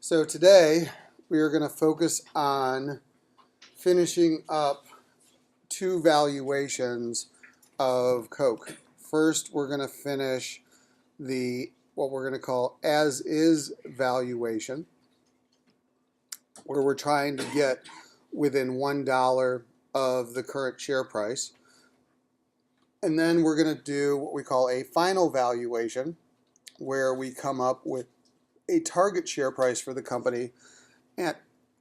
So today we are going to focus on finishing up two valuations of Coke. First, we're going to finish what we're going to call as-is valuation, where we're trying to get within $1 of the current share price. And then we're going to do what we call a final valuation, where we come up with a target share price for the company and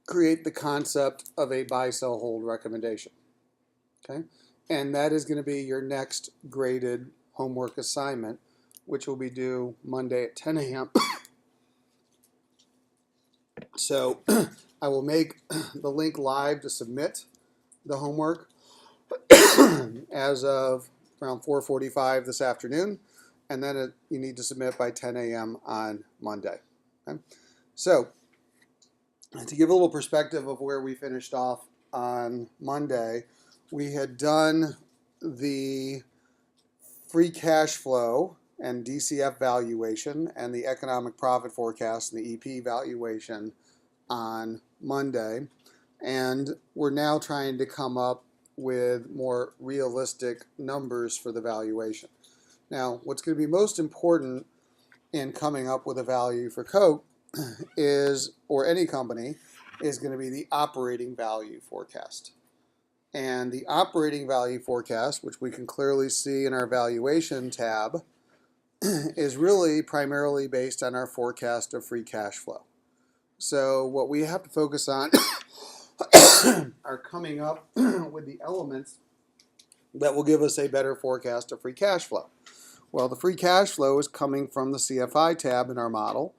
create the concept of a buy, sell, hold recommendation. Okay, and that is going to be your next graded homework assignment, which will be due Monday at 10 a.m. So I will make the link live to submit the homework as of around 4:45 this afternoon, and then you need to submit by 10 a.m. on Monday. Okay? So to give a little perspective of where we finished off on Monday, we had done the free cash flow and DCF valuation and the economic profit forecast and the EP valuation on Monday, and we're now trying to come up with more realistic numbers for the valuation. Now, what's going to be most important in coming up with a value for Coke is, or any company, is going to be the operating value forecast. And the operating value forecast, which we can clearly see in our valuation tab, is really primarily based on our forecast of free cash flow. So what we have to focus on are coming up with the elements that will give us a better forecast of free cash flow. Well, the free cash flow is coming from the CFI tab in our model,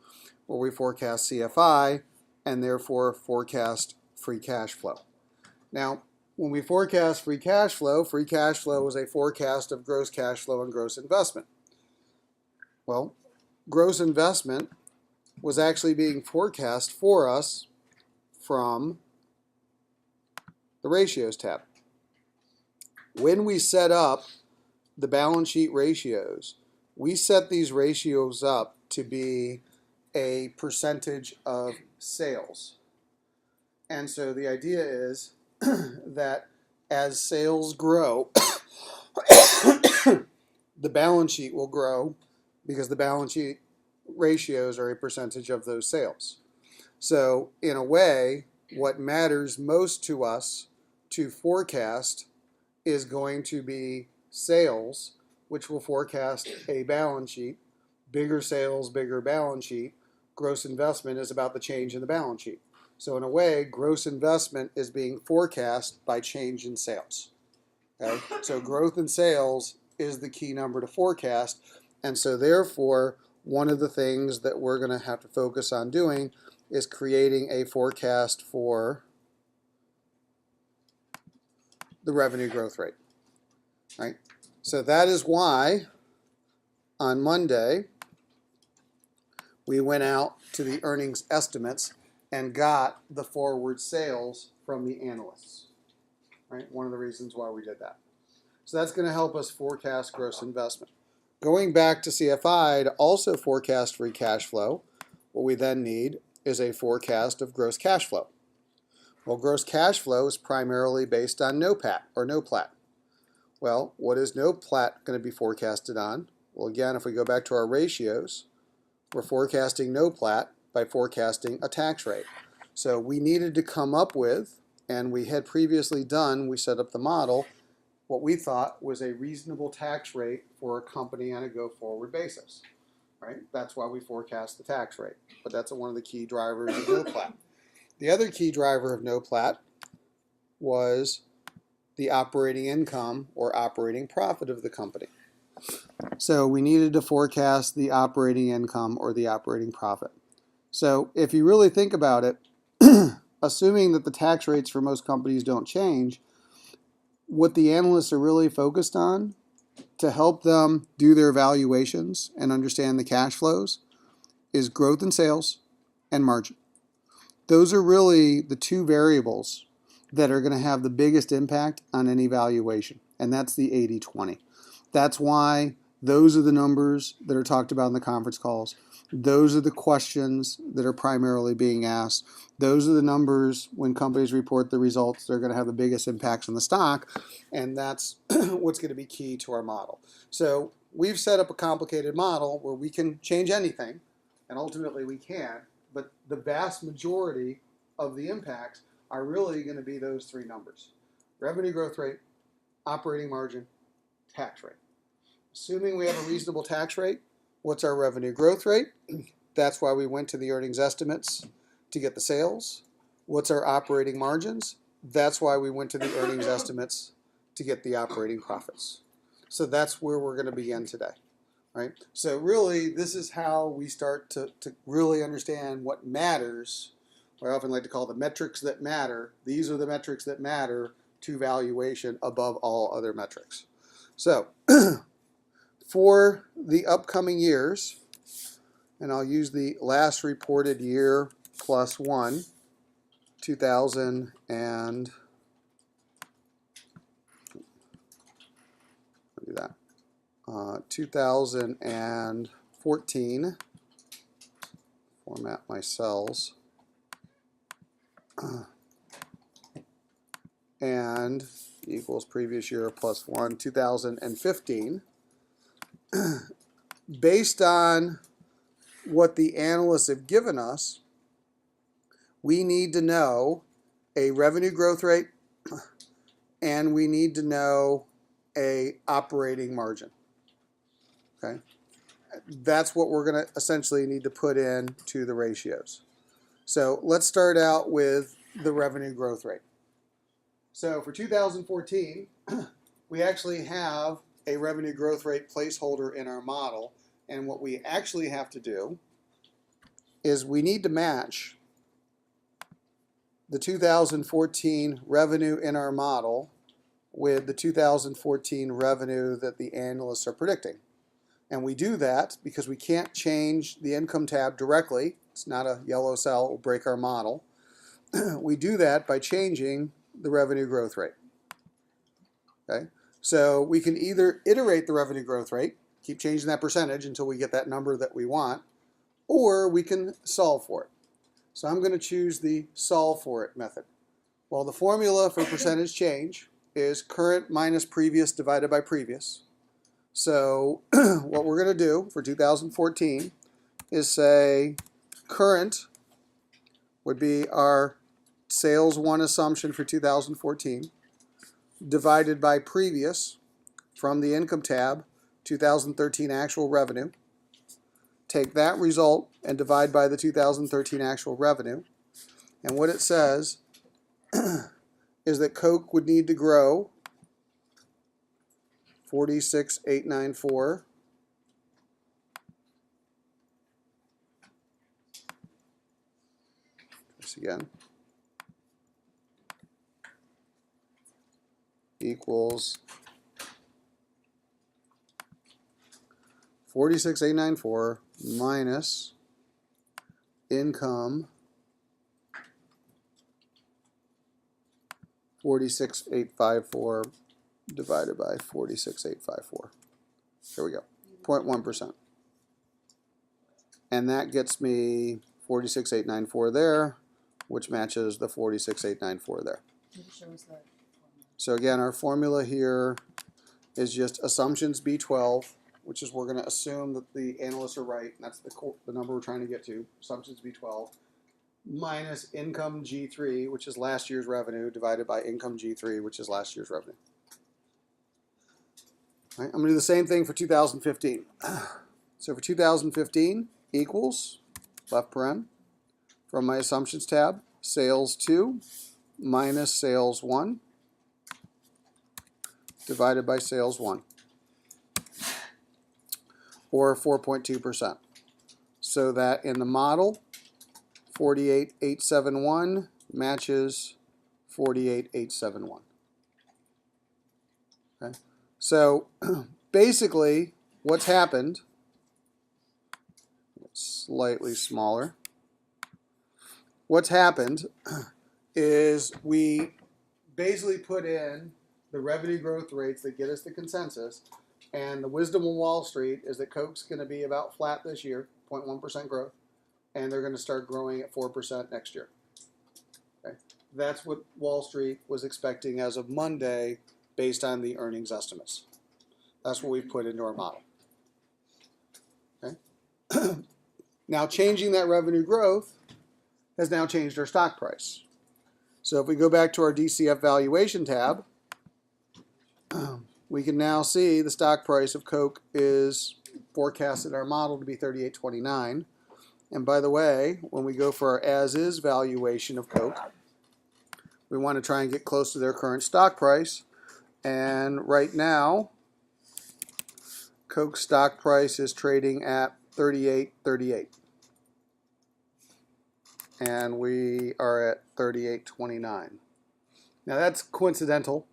where we forecast CFI and therefore forecast free cash flow. Now, when we forecast free cash flow is a forecast of gross cash flow and gross investment. Well, gross investment was actually being forecast for us from the ratios tab. When we set up the balance sheet ratios, we set these ratios up to be a percentage of sales. And so the idea is that as sales grow, the balance sheet will grow because the balance sheet ratios are a percentage of those sales. So in a way, what matters most to us to forecast is going to be sales, which will forecast a balance sheet. Bigger sales, bigger balance sheet. Gross investment is about the change in the balance sheet. So in a way, gross investment is being forecast by change in sales. Okay? So growth in sales is the key number to forecast. And so therefore, one of the things that we're going to have to focus on doing is creating a forecast for the revenue growth rate. Right? So that is why on Monday we went out to the earnings estimates and got the forward sales from the analysts. Right? One of the reasons why we did that. So that's going to help us forecast gross investment. Going back to CFI to also forecast free cash flow, what we then need is a forecast of gross cash flow. Well, gross cash flow is primarily based on NOPAT or NOPLAT. Well, what is NOPLAT going to be forecasted on? Well, again, if we go back to our ratios, we're forecasting NOPLAT by forecasting a tax rate. So we needed to come up with, and we had previously done, we set up the model, what we thought was a reasonable tax rate for a company on a go-forward basis. Right? That's why we forecast the tax rate. But that's one of the key drivers of NOPLAT. The other key driver of NOPLAT was the operating income or operating profit of the company. So we needed to forecast the operating income or the operating profit. So if you really think about it, assuming that the tax rates for most companies don't change, what the analysts are really focused on to help them do their valuations and understand the cash flows is growth in sales and margin. Those are really the two variables that are going to have the biggest impact on any valuation, and that's the 80-20. That's why those are the numbers that are talked about in the conference calls. Those are the questions that are primarily being asked. Those are the numbers when companies report the results, they're going to have the biggest impacts on the stock, and that's what's going to be key to our model. So we've set up a complicated model where we can change anything, and ultimately we can, but the vast majority of the impacts are really going to be those three numbers: revenue growth rate, operating margin, tax rate. Assuming we have a reasonable tax rate, what's our revenue growth rate? That's why we went to the earnings estimates to get the sales. What's our operating margins? That's why we went to the earnings estimates to get the operating profits. So that's where we're going to begin today, right? So really, this is how we start to really understand what matters. I often like to call the metrics that matter. These are the metrics that matter to valuation above all other metrics. So for the upcoming years, and I'll use the last reported year plus one, 2000 and do that, 2014. Format my cells, and equals previous year plus one, 2015. Based on what the analysts have given us, we need to know a revenue growth rate and we need to know a operating margin. Okay, that's what we're going to essentially need to put in to the ratios. So let's start out with the revenue growth rate. So for 2014, we actually have a revenue growth rate placeholder in our model, and what we actually have to do is we need to match the 2014 revenue in our model with the 2014 revenue that the analysts are predicting. And we do that because we can't change the income tab directly. It's not a yellow cell, it will break our model. We do that by changing the revenue growth rate. Okay? So we can either iterate the revenue growth rate, keep changing that percentage until we get that number that we want, or we can solve for it. So I'm going to choose the solve for it method. Well, the formula for percentage change is current minus previous divided by previous. So what we're going to do for 2014 is say current would be our sales one assumption for 2014 divided by previous from the income tab, 2013 actual revenue. Take that result and divide by the 2013 actual revenue. And what it says is that Coke would need to grow 46,894 this again equals 46,894 minus income 46,854 divided by 46,854. Here we go, 0.1%. And that gets me 46,894 there, which matches the 46,894 there. So again, our formula here is just assumptions B12, which is we're going to assume that the analysts are right. And that's the number we're trying to get to, assumptions B12, minus income G3, which is last year's revenue, divided by income G3, which is last year's revenue. All right, I'm going to do the same thing for 2015. So for 2015 equals, left paren, from my assumptions tab, sales 2 minus sales 1 divided by sales 1, or 4.2%. So that in the model, 48,871 matches 48,871. Okay. So basically, what's happened, slightly smaller, what's happened is we basically put in the revenue growth rates that get us the consensus, and the wisdom of Wall Street is that Coke's going to be about flat this year, 0.1% growth, and they're going to start growing at 4% next year. Okay? That's what Wall Street was expecting as of Monday based on the earnings estimates. That's what we've put into our model. Okay? Now, changing that revenue growth has now changed our stock price. So if we go back to our DCF valuation tab, we can now see the stock price of Coke is forecasted in our model to be $38.29. And by the way, when we go for our as-is valuation of Coke, we want to try and get close to their current stock price. And right now, Coke's stock price is trading at $38.38. And we are at $38.29. Now that's coincidental.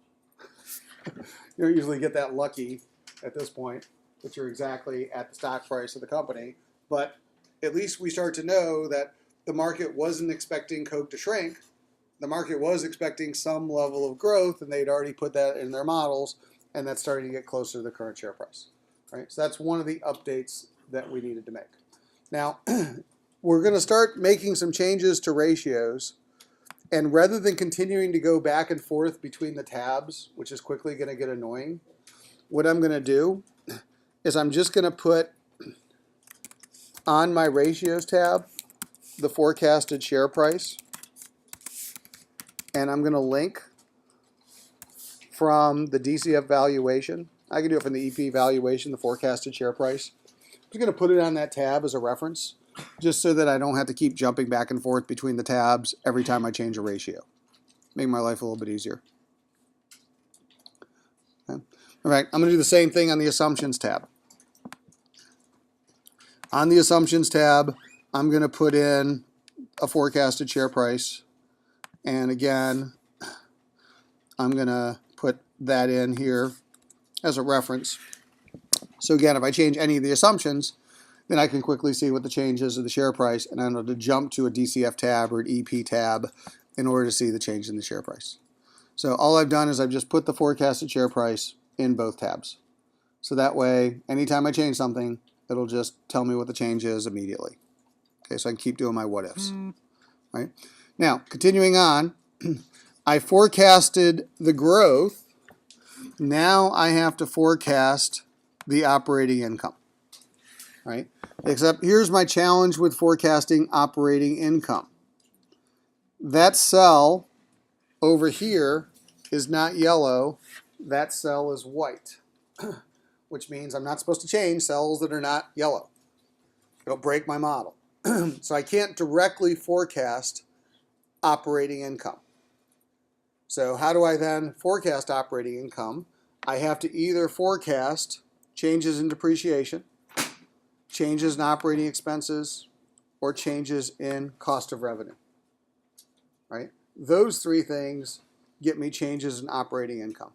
You don't usually get that lucky at this point that you're exactly at the stock price of the company, but at least we start to know that the market wasn't expecting Coke to shrink. The market was expecting some level of growth, and they'd already put that in their models, and that's starting to get closer to the current share price. Right? So that's one of the updates that we needed to make. Now, we're going to start making some changes to ratios, and rather than continuing to go back and forth between the tabs, which is quickly going to get annoying, what I'm going to do is I'm just going to put on my ratios tab the forecasted share price, and I'm going to link from the DCF valuation. I can do it from the EP valuation, the forecasted share price. I'm just going to put it on that tab as a reference, just so that I don't have to keep jumping back and forth between the tabs every time I change a ratio. Make my life a little bit easier. Okay. All right, I'm going to do the same thing on the assumptions tab. On the assumptions tab, I'm going to put in a forecasted share price. And again, I'm going to put that in here as a reference. So again, if I change any of the assumptions, then I can quickly see what the change is of the share price, and I know to jump to a DCF tab or an EP tab in order to see the change in the share price. So all I've done is I've just put the forecasted share price in both tabs. So that way, anytime I change something, it'll just tell me what the change is immediately. Okay, so I can keep doing my what ifs. Right? Now, continuing on, I forecasted the growth. Now I have to forecast the operating income. Right? Except here's my challenge with forecasting operating income. That cell over here is not yellow. That cell is white, which means I'm not supposed to change cells that are not yellow. It'll break my model. So I can't directly forecast operating income. So how do I then forecast operating income? I have to either forecast changes in depreciation, changes in operating expenses, or changes in cost of revenue. Right? Those three things get me changes in operating income.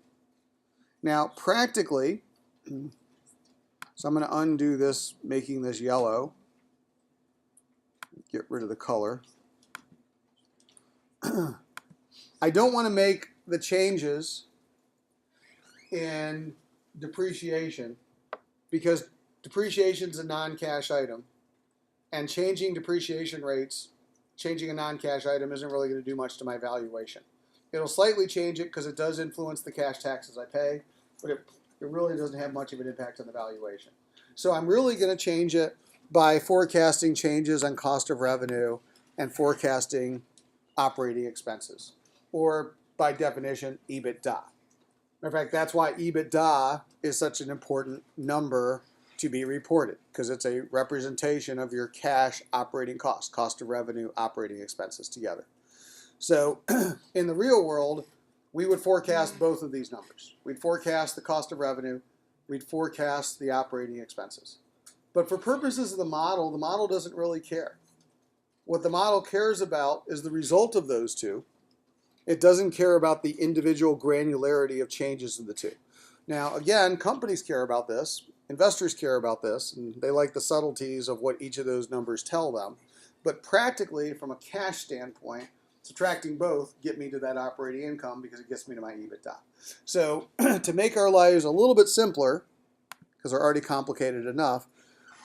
Now, practically, so I'm going to undo this, making this yellow. Get rid of the color. I don't want to make the changes in depreciation because depreciation is a non-cash item, and changing depreciation rates, changing a non-cash item isn't really going to do much to my valuation. It'll slightly change it because it does influence the cash taxes I pay, but it really doesn't have much of an impact on the valuation. So I'm really going to change it by forecasting changes on cost of revenue and forecasting operating expenses, or by definition, EBITDA. In fact, that's why EBITDA is such an important number to be reported, because it's a representation of your cash operating costs, cost of revenue, operating expenses together. So in the real world, we would forecast both of these numbers. We'd forecast the cost of revenue, we'd forecast the operating expenses. But for purposes of the model doesn't really care. What the model cares about is the result of those two. It doesn't care about the individual granularity of changes in the two. Now, again, companies care about this, investors care about this, and they like the subtleties of what each of those numbers tell them. But practically, from a cash standpoint, subtracting both get me to that operating income because it gets me to my EBITDA. So to make our lives a little bit simpler, because they're already complicated enough,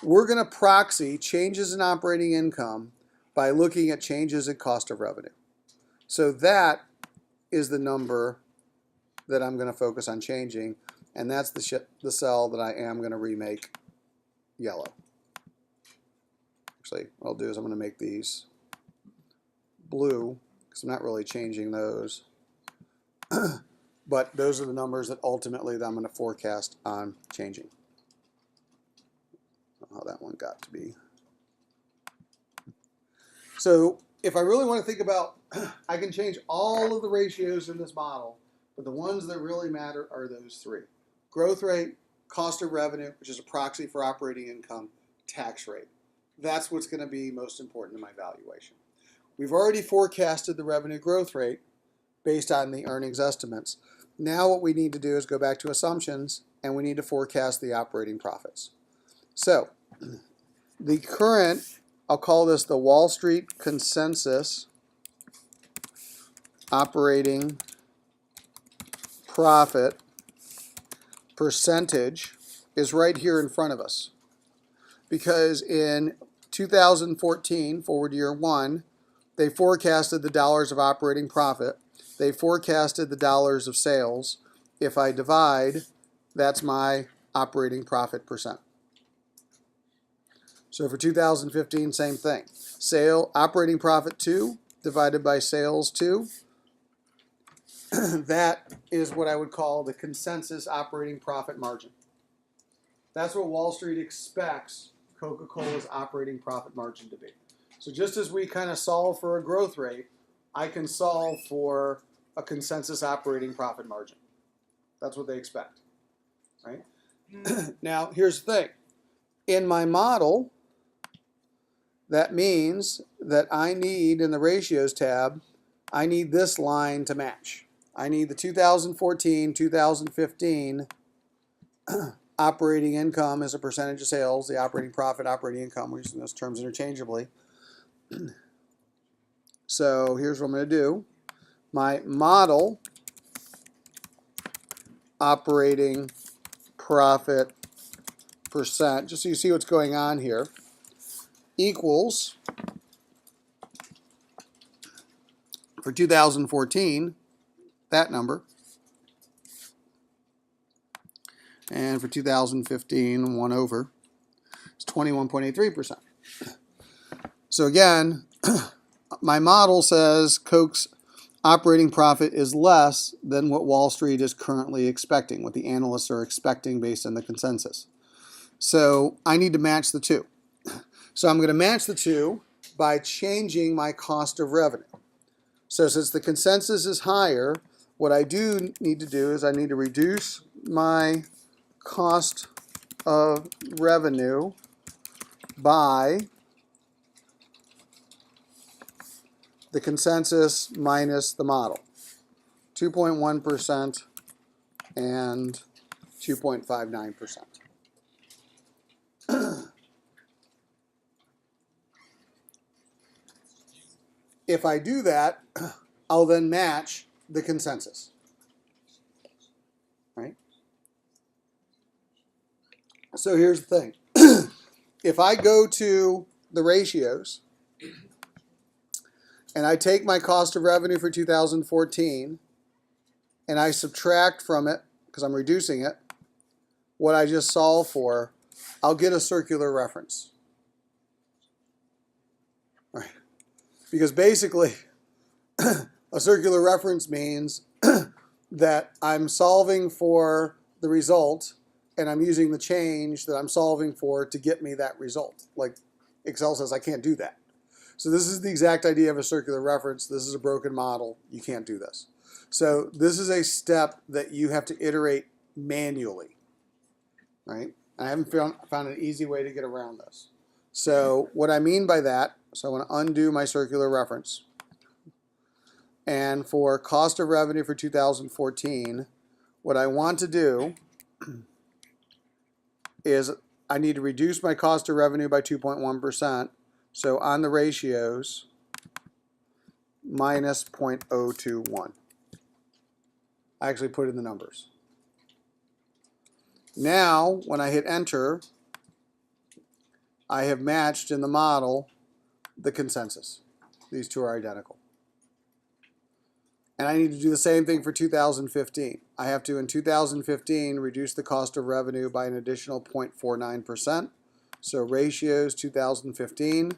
we're going to proxy changes in operating income by looking at changes in cost of revenue. So that is the number that I'm going to focus on changing, and that's the cell that I am going to remake yellow. Actually, what I'll do is I'm going to make these blue because I'm not really changing those. But those are the numbers that ultimately that I'm going to forecast on changing. How that one got to be. So if I really want to think about, I can change all of the ratios in this model, but the ones that really matter are those three. Growth rate, cost of revenue, which is a proxy for operating income, tax rate. That's what's going to be most important in my valuation. We've already forecasted the revenue growth rate based on the earnings estimates. Now what we need to do is go back to assumptions, and we need to forecast the operating profits. So the current, I'll call this the Wall Street consensus operating profit percentage is right here in front of us. Because in 2014, forward year one, they forecasted the dollars of operating profit. They forecasted the dollars of sales. If I divide, that's my operating profit percent. So for 2015, same thing. Operating profit 2 divided by sales 2. That is what I would call the consensus operating profit margin. That's what Wall Street expects Coca Cola's operating profit margin to be. So just as we kind of solve for a growth rate, I can solve for a consensus operating profit margin. That's what they expect, right? Now, here's the thing. In my model, that means that I need, in the ratios tab, I need this line to match. I need the 2014, 2015 operating income as a percentage of sales, the operating profit, operating income, we're using those terms interchangeably. So here's what I'm going to do. My model operating profit percent, just so you see what's going on here, equals, for 2014, that number, and for 2015, 1 over, it's 21.83%. So again, my model says Coke's operating profit is less than what Wall Street is currently expecting, what the analysts are expecting based on the consensus. So I need to match the two. So I'm going to match the two by changing my cost of revenue. So since the consensus is higher, what I do need to do is I need to reduce my cost of revenue by the consensus minus the model. 2.1% and 2.59%. If I do that, I'll then match the consensus. Right? So here's the thing. If I go to the ratios and I take my cost of revenue for 2014 and I subtract from it, because I'm reducing it, what I just solved for, I'll get a circular reference. All right. Because basically, a circular reference means that I'm solving for the result and I'm using the change that I'm solving for to get me that result. Like Excel says I can't do that. So this is the exact idea of a circular reference. This is a broken model. You can't do this. So this is a step that you have to iterate manually, right? I haven't found an easy way to get around this. So what I mean by that, so I want to undo my circular reference. And for cost of revenue for 2014, what I want to do is I need to reduce my cost of revenue by 2.1%. So on the ratios, minus 0.021. I actually put in the numbers. Now, when I hit enter, I have matched in the model the consensus. These two are identical. And I need to do the same thing for 2015. I have to, in 2015, reduce the cost of revenue by an additional 0.49%. So ratios 2015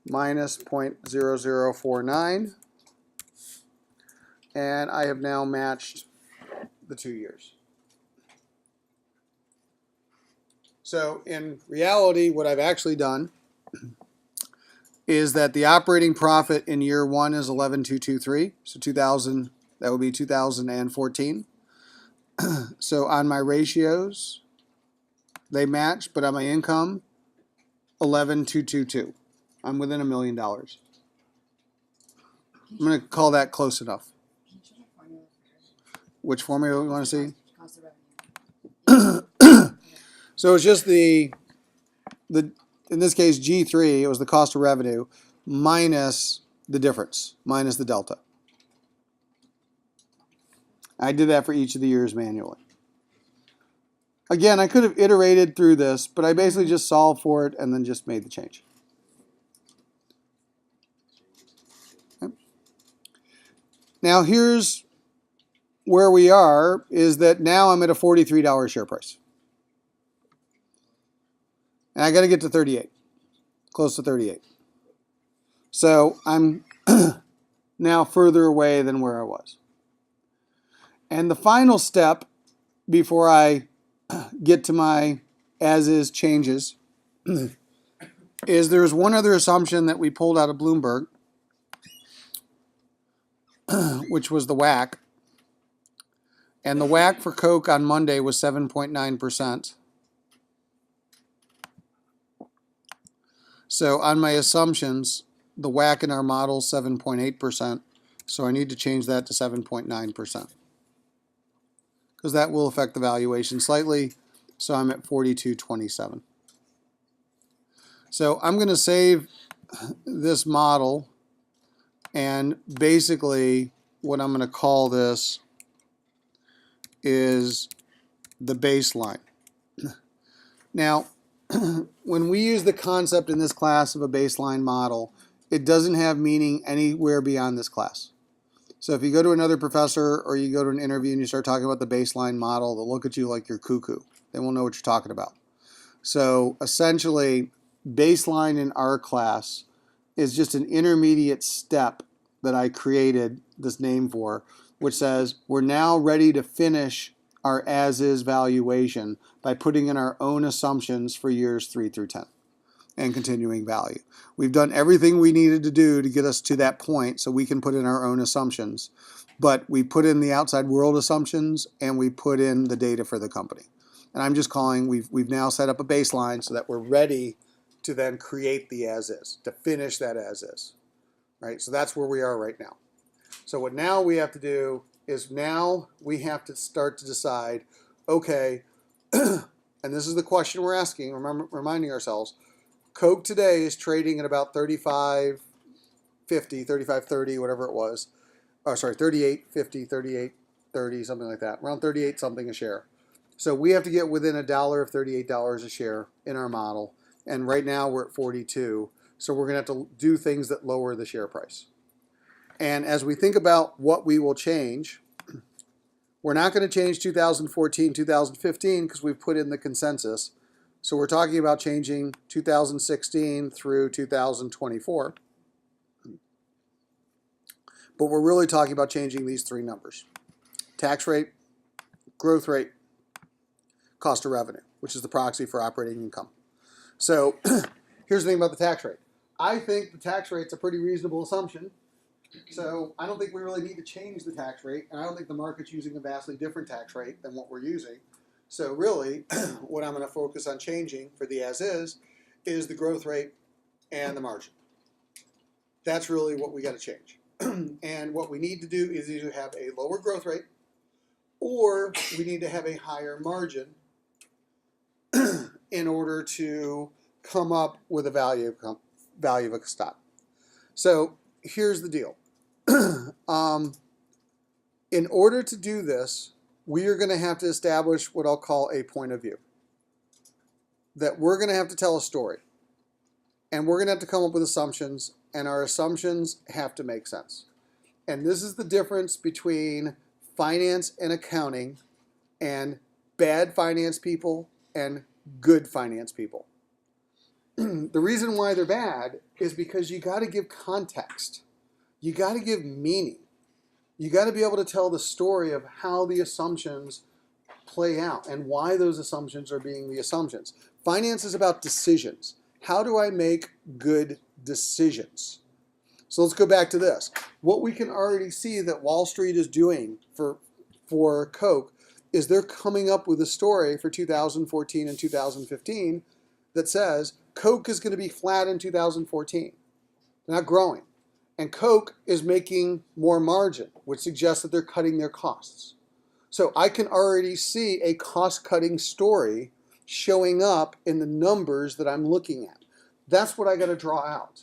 minus 0.0049. And I have now matched the 2 years. So in reality, what I've actually done is that the operating profit in year 1 is 11,223. So 2000, that would be 2014. So on my ratios, they match, but on my income, 11,222. I'm within $1 million. I'm going to call that close enough. Which formula we want to see? So it's just the in this case G3, it was the cost of revenue minus the difference, minus the delta. I did that for each of the years manually. Again, I could have iterated through this, but I basically just solved for it and then just made the change. Okay. Now here's where we are, is that now I'm at a $43 share price. And I got to get to 38, close to 38. So I'm now further away than where I was. And the final step before I get to my as-is changes is there's one other assumption that we pulled out of Bloomberg, which was the WACC. And the WACC for Coke on Monday was 7.9%. So on my assumptions, the WACC in our model is 7.8%. So I need to change that to 7.9%. Because that will affect the valuation slightly. So I'm at 42.27. So I'm going to save this model, and basically what I'm going to call this is the baseline. Now, when we use the concept in this class of a baseline model, it doesn't have meaning anywhere beyond this class. So if you go to another professor or you go to an interview and you start talking about the baseline model, they'll look at you like you're cuckoo. They won't know what you're talking about. So essentially, baseline in our class is just an intermediate step that I created this name for, which says we're now ready to finish our as-is valuation by putting in our own assumptions for years 3 through 10 and continuing value. We've done everything we needed to do to get us to that point so we can put in our own assumptions. But we put in the outside world assumptions and we put in the data for the company. And I'm just calling, we've now set up a baseline so that we're ready to then create the as-is, to finish that as-is. Right? So that's where we are right now. So what now we have to do is now we have to start to decide, okay, and this is the question we're asking, reminding ourselves, Coke today is trading at about 35.50, 35.30, whatever it was. Oh, sorry, 38.50, 38.30, something like that. Around 38 something a share. So we have to get within $1 of $38 a share in our model. And right now we're at 42. So we're going to have to do things that lower the share price. And as we think about what we will change, we're not going to change 2014, 2015 because we've put in the consensus. So we're talking about changing 2016 through 2024. But we're really talking about changing these three numbers: tax rate, growth rate, cost of revenue, which is the proxy for operating income. So here's the thing about the tax rate. I think the tax rate's a pretty reasonable assumption. So I don't think we really need to change the tax rate, and I don't think the market's using a vastly different tax rate than what we're using. So really, what I'm going to focus on changing for the as-is is the growth rate and the margin. That's really what we got to change. And what we need to do is either have a lower growth rate or we need to have a higher margin in order to come up with a value of a stock. So here's the deal. In order to do this, we are going to have to establish what I'll call a point of view. that we're going to have to tell a story. And we're going to have to come up with assumptions, and our assumptions have to make sense. And this is the difference between finance and accounting and bad finance people and good finance people. The reason why they're bad is because you got to give context. You got to give meaning. You got to be able to tell the story of how the assumptions play out and why those assumptions are being the assumptions. Finance is about decisions. How do I make good decisions? So let's go back to this. What we can already see that Wall Street is doing for Coke is they're coming up with a story for 2014 and 2015 that says Coke is going to be flat in 2014. They're not growing. And Coke is making more margin, which suggests that they're cutting their costs. So I can already see a cost-cutting story showing up in the numbers that I'm looking at. That's what I got to draw out.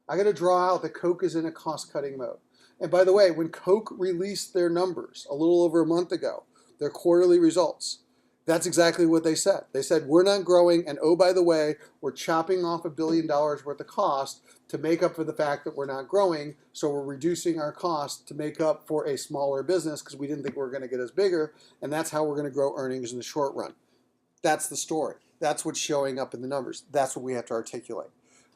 I got to draw out that Coke is in a cost-cutting mode. And by the way, when Coke released their numbers a little over a month ago, their quarterly results, that's exactly what they said. They said, we're not growing, and oh, by the way, we're chopping off $1 billion worth of cost to make up for the fact that we're not growing, so we're reducing our cost to make up for a smaller business because we didn't think we were going to get as bigger, and that's how we're going to grow earnings in the short run. That's the story. That's what's showing up in the numbers. That's what we have to articulate.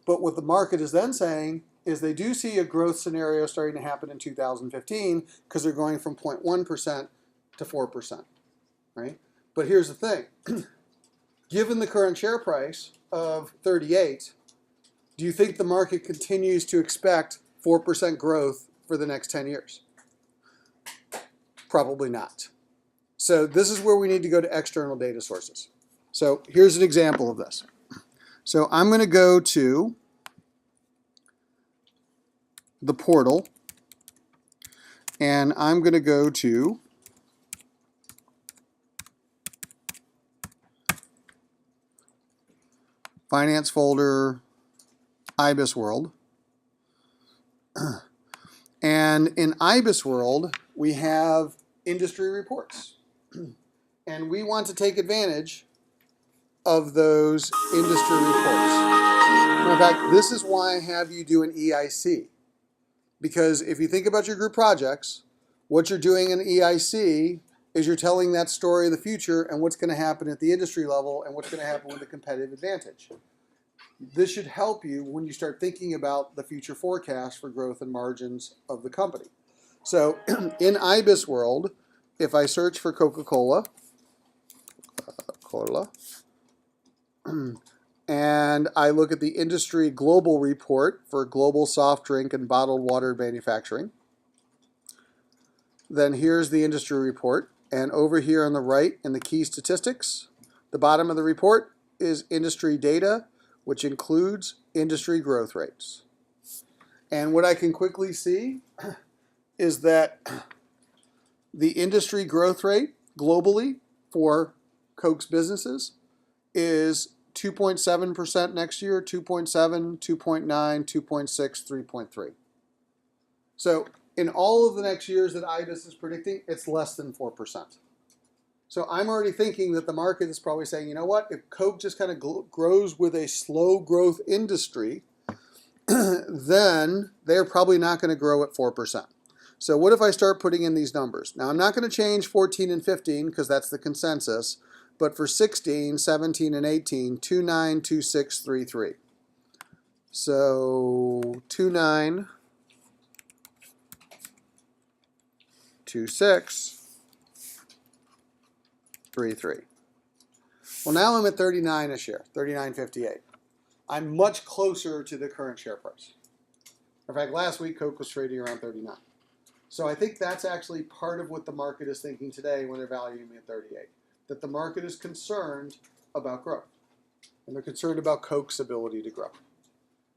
But what the market is then saying is they do see a growth scenario starting to happen in 2015 because they're going from 0.1% to 4%, right? But here's the thing. Given the current share price of 38, do you think the market continues to expect 4% growth for the next 10 years? Probably not. So this is where we need to go to external data sources. So here's an example of this. So I'm going to go to the portal, and I'm going to go to Finance folder, IBIS World. And in IBIS World, we have industry reports. And we want to take advantage of those industry reports. In fact, this is why I have you do an EIC. Because if you think about your group projects, what you're doing in EIC is you're telling that story of the future and what's going to happen at the industry level and what's going to happen with the competitive advantage. This should help you when you start thinking about the future forecast for growth and margins of the company. So in IBIS World, if I search for Coca Cola, and I look at the industry global report for global soft drink and bottled water manufacturing, then here's the industry report. And over here on the right in the key statistics, the bottom of the report is industry data, which includes industry growth rates. And what I can quickly see is that the industry growth rate globally for Coke's businesses is 2.7% next year, 2.7, 2.9, 2.6, 3.3. So in all of the next years that IBIS is predicting, it's less than 4%. So I'm already thinking that the market is probably saying, you know what, if Coke just kind of grows with a slow growth industry, then they're probably not going to grow at 4%. So what if I start putting in these numbers? Now I'm not going to change 14 and 15 because that's the consensus, but for 16, 17, and 18, 29, 26, 33. So 29, 26, 33. Well, now I'm at 39 a share, 39.58. I'm much closer to the current share price. In fact, last week Coke was trading around 39. So I think that's actually part of what the market is thinking today when they're valuing me at 38. That the market is concerned about growth. And they're concerned about Coke's ability to grow.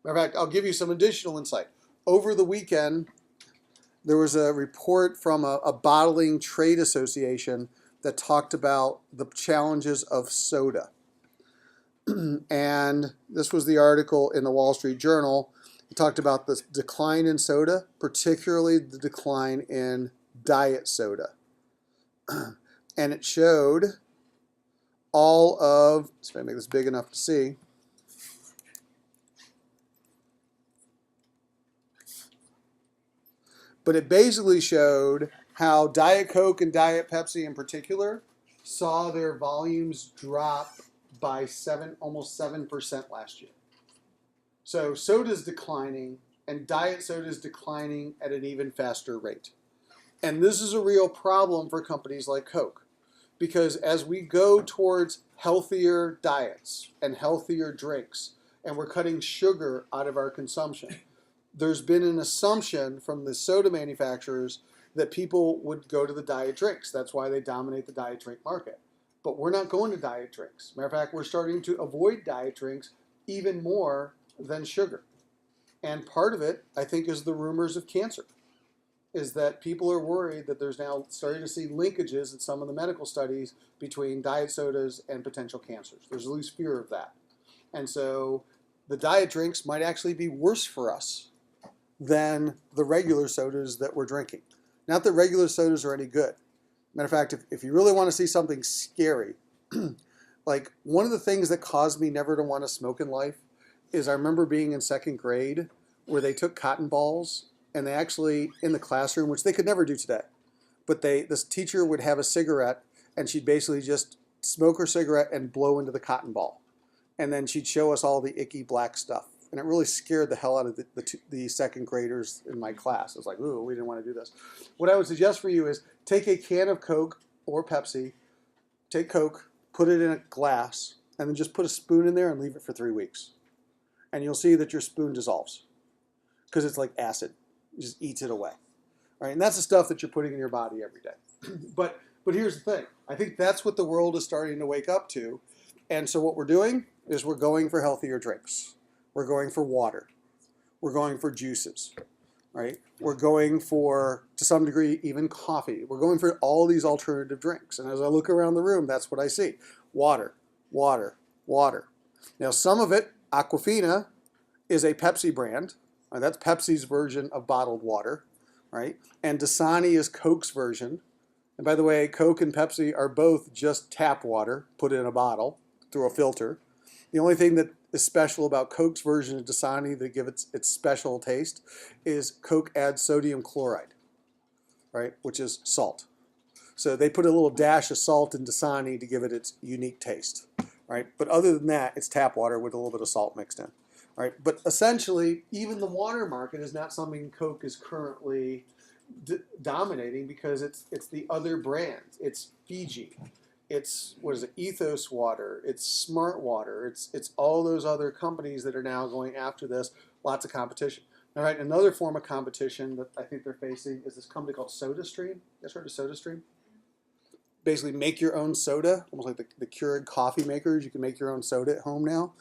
Matter of fact, I'll give you some additional insight. Over the weekend, there was a report from a bottling trade association that talked about the challenges of soda. And this was the article in the Wall Street Journal. It talked about the decline in soda, particularly the decline in diet soda. And it showed all of, let's see if I make this big enough to see. But it basically showed how Diet Coke and Diet Pepsi in particular saw their volumes drop by almost 7% last year. So soda's declining, and diet soda's declining at an even faster rate. And this is a real problem for companies like Coke, because as we go towards healthier diets and healthier drinks, and we're cutting sugar out of our consumption, there's been an assumption from the soda manufacturers that people would go to the diet drinks. That's why they dominate the diet drink market. But we're not going to diet drinks. Matter of fact, we're starting to avoid diet drinks even more than sugar. And part of it, I think, is the rumors of cancer. Is that people are worried that there's now starting to see linkages in some of the medical studies between diet sodas and potential cancers. There's at least fear of that. And so the diet drinks might actually be worse for us than the regular sodas that we're drinking. Not that regular sodas are any good. Matter of fact, if you really want to see something scary, like one of the things that caused me never to want to smoke in life is I remember being in second grade where they took cotton balls and they actually, in the classroom, which they could never do today, but this teacher would have a cigarette and she'd basically just smoke her cigarette and blow into the cotton ball. And then she'd show us all the icky black stuff. And it really scared the hell out of the second graders in my class. I was like, ooh, we didn't want to do this. What I would suggest for you is take a can of Coke or Pepsi, take Coke, put it in a glass, and then just put a spoon in there and leave it for 3 weeks. And you'll see that your spoon dissolves because it's like acid. It just eats it away. All right? And that's the stuff that you're putting in your body every day. But here's the thing. I think that's what the world is starting to wake up to. And so what we're doing is we're going for healthier drinks. We're going for water. We're going for juices, right? We're going for, to some degree, even coffee. We're going for all these alternative drinks. And as I look around the room, that's what I see. Water, water, water. Now, some of it, Aquafina, is a Pepsi brand. Right? That's Pepsi's version of bottled water, right? And Dasani is Coke's version. And by the way, Coke and Pepsi are both just tap water put in a bottle through a filter. The only thing that is special about Coke's version of Dasani that give its special taste is Coke adds sodium chloride, right, which is salt. So they put a little dash of salt in Dasani to give it its unique taste, right? But other than that, it's tap water with a little bit of salt mixed in, right? But essentially, even the water market is not something Coke is currently dominating because it's the other brands. It's Fiji. It's, what is it, Ethos Water, it's Smart Water, it's all those other companies that are now going after this, lots of competition. All right, another form of competition that I think they're facing is this company called SodaStream. You guys heard of SodaStream? Basically make your own soda, almost like the Keurig coffee makers. You can make your own soda at home now.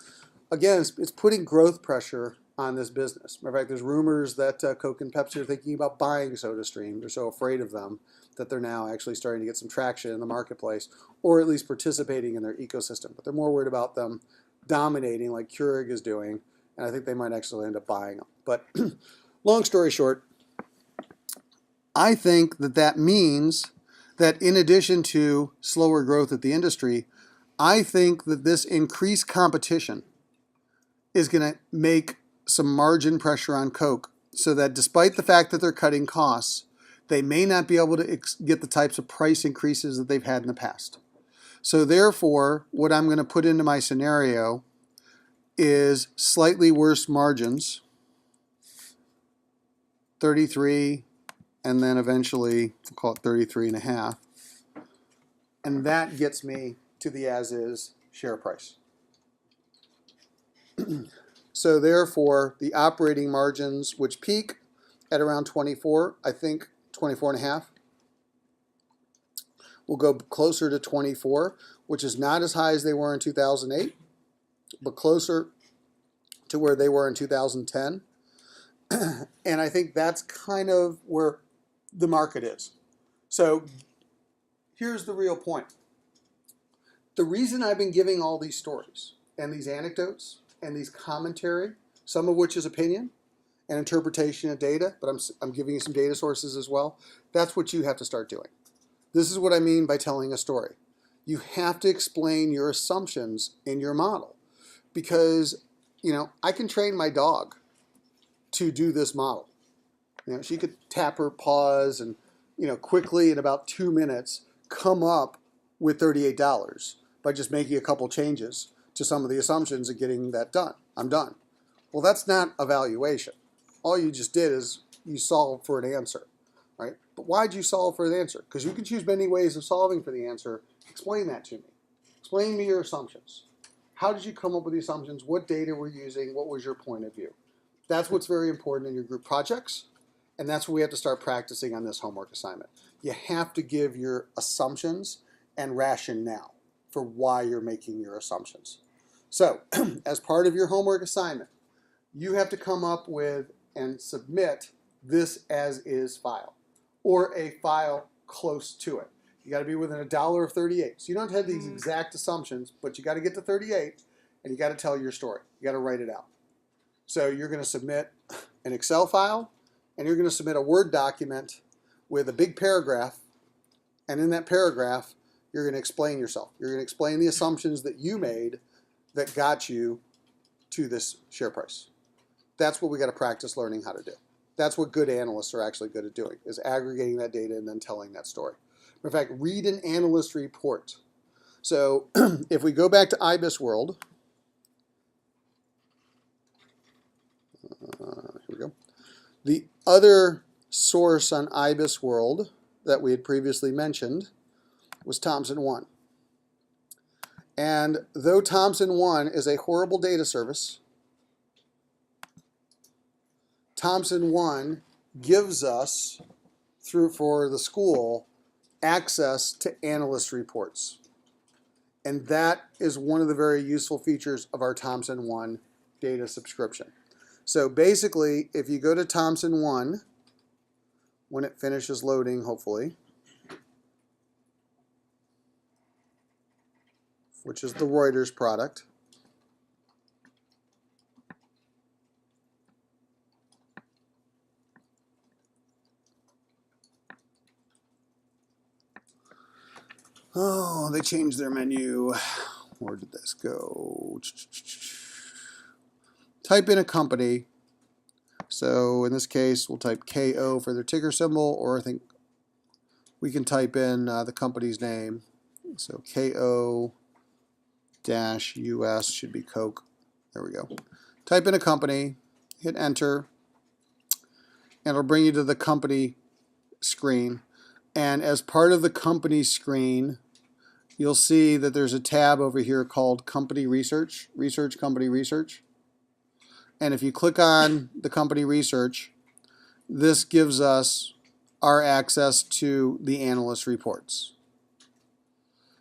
Again, it's putting growth pressure on this business. Matter of fact, there's rumors that Coke and Pepsi are thinking about buying SodaStream. They're so afraid of them that they're now actually starting to get some traction in the marketplace, or at least participating in their ecosystem. But they're more worried about them dominating like Keurig is doing, and I think they might actually end up buying them. But long story short, I think that means that in addition to slower growth at the industry, I think that this increased competition is going to make some margin pressure on Coke so that despite the fact that they're cutting costs, they may not be able to get the types of price increases that they've had in the past. So therefore, what I'm going to put into my scenario is slightly worse margins, 33, and then eventually, we'll call it 33 and a half. And that gets me to the as-is share price. So therefore, the operating margins, which peak at around 24, I think 24 and a half, will go closer to 24, which is not as high as they were in 2008, but closer to where they were in 2010. And I think that's kind of where the market is. So here's the real point. The reason I've been giving all these stories and these anecdotes and these commentary, some of which is opinion and interpretation of data, but I'm giving you some data sources as well. That's what you have to start doing. This is what I mean by telling a story. You have to explain your assumptions in your model because, I can train my dog to do this model. She could tap her paws and, quickly in about 2 minutes come up with $38 by just making a couple changes to some of the assumptions and getting that done. I'm done. Well, that's not a valuation. All you just did is you solved for an answer, right? But why'd you solve for an answer? Because you can choose many ways of solving for the answer. Explain that to me. Explain me your assumptions. How did you come up with the assumptions? What data were you using? What was your point of view? That's what's very important in your group projects, and that's what we have to start practicing on this homework assignment. You have to give your assumptions and rationale for why you're making your assumptions. So, as part of your homework assignment, you have to come up with and submit this as is file, or a file close to it. You got to be within $1 of 38. So you don't have these exact assumptions, but you got to get to 38, and you got to tell your story. You got to write it out. So you're going to submit an Excel file, and you're going to submit a Word document with a big paragraph, and in that paragraph, you're going to explain yourself. You're going to explain the assumptions that you made that got you to this share price. That's what we got to practice learning how to do. That's what good analysts are actually good at doing, is aggregating that data and then telling that story. In fact, read an analyst report. So if we go back to IBIS World, here we go. The other source on IBIS World that we had previously mentioned was Thomson 1. And though Thomson 1 is a horrible data service, Thomson 1 gives us, for the school, access to analyst reports. And that is one of the very useful features of our Thomson 1 data subscription. So basically, if you go to Thomson 1, when it finishes loading, hopefully, which is the Reuters product, oh, they changed their menu. Where did this go? Type in a company. So in this case, we'll type KO for their ticker symbol, or I think we can type in the company's name. So KO-US should be Coke. There we go. Type in a company, hit enter, and it'll bring you to the company screen. And as part of the company screen, you'll see that there's a tab over here called Company Research, Company Research. And if you click on the Company Research, this gives us our access to the analyst reports.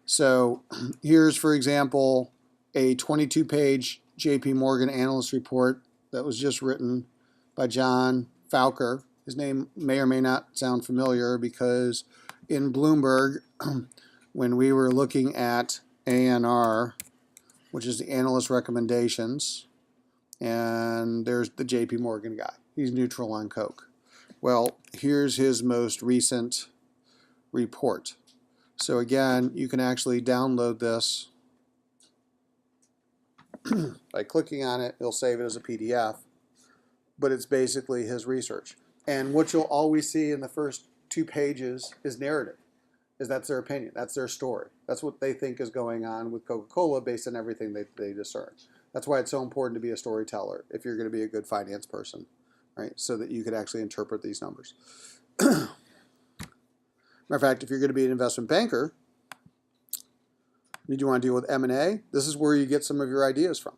So here's, for example, a 22-page JP Morgan analyst report that was just written by John Fowker. His name may or may not sound familiar because in Bloomberg, when we were looking at ANR, which is the analyst recommendations, and there's the JP Morgan guy. He's neutral on Coke. Well, here's his most recent report. So again, you can actually download this by clicking on it. It'll save it as a PDF, but it's basically his research. And what you'll always see in the first 2 pages is narrative. That's their opinion. That's their story. That's what they think is going on with Coca Cola based on everything they discern. That's why it's so important to be a storyteller if you're going to be a good finance person, right? So that you could actually interpret these numbers. Matter of fact, if you're going to be an investment banker, you do want to deal with M&A, this is where you get some of your ideas from.